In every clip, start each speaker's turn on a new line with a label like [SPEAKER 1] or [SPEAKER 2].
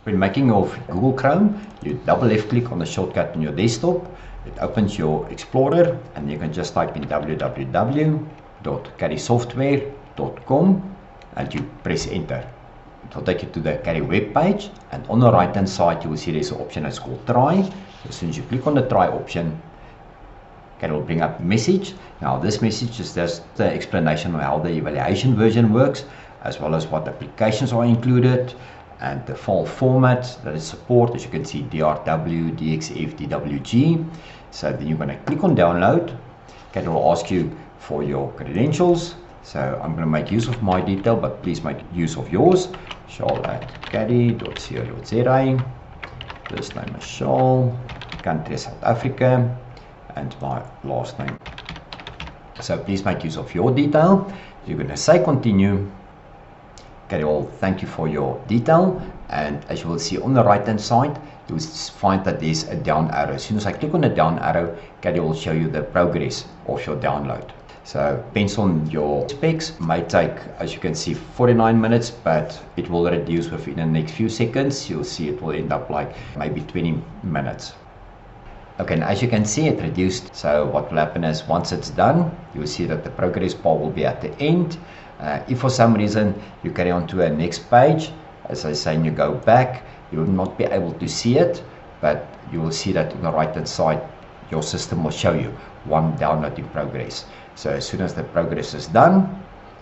[SPEAKER 1] When making of Google Chrome, you double left click on the shortcut on your desktop. It opens your Explorer and you can just type in www.caddiesoftware.com and you press enter. It will take you to the Caddie web page, and on the right hand side you will see there's an option that's called try. As soon as you click on the try option, Caddie will bring up a message. Now this message is just the explanation of how the evaluation version works, as well as what applications are included and the file format that is support. As you can see, DRW, DXF, DWG. So then you're going to click on download. Caddie will ask you for your credentials. So I'm going to make use of my detail, but please make use of yours. Charles@caddie.co.za. First name is Charles, country is South Africa, and my last name. So please make use of your detail. You're going to say continue. Caddie will thank you for your detail, and as you will see on the right hand side, you will find that there's a down arrow. As soon as I click on the down arrow, Caddie will show you the progress of your download. So depends on your specs, may take, as you can see, 49 minutes, but it will reduce within the next few seconds. You'll see it will end up like maybe 20 minutes. Okay, and as you can see, it reduced. So what will happen is once it's done, you'll see that the progress bar will be at the end. If for some reason you carry on to a next page, as I say, and you go back, you will not be able to see it, but you will see that on the right hand side, your system will show you one download in progress. So as soon as the progress is done,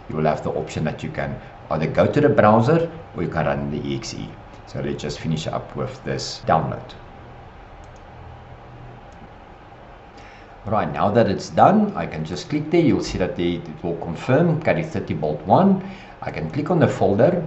[SPEAKER 1] you will have the option that you can either go to the browser or you can run the exe. So let's just finish up with this download. Right, now that it's done, I can just click there. You'll see that it will confirm Caddie 30 Bolt 1. I can click on the folder.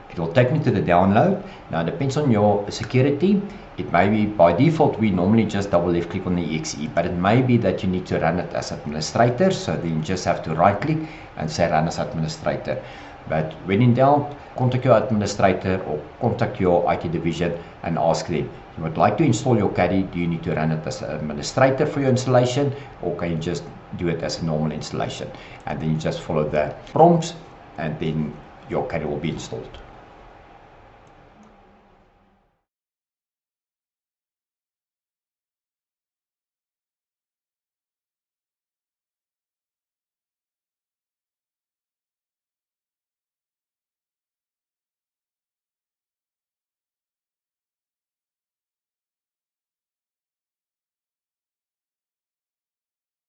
[SPEAKER 1] It will take me to the download. Now it depends on your security. It may be, by default, we normally just double left click on the exe, but it may be that you need to run it as administrator. So then you just have to right click and say run as administrator. But when in doubt, contact your administrator or contact your IT division and ask them, you would like to install your Caddie, do you need to run it as an administrator for your installation, or can you just do it as a normal installation? And then you just follow the prompts and then your Caddie will be installed.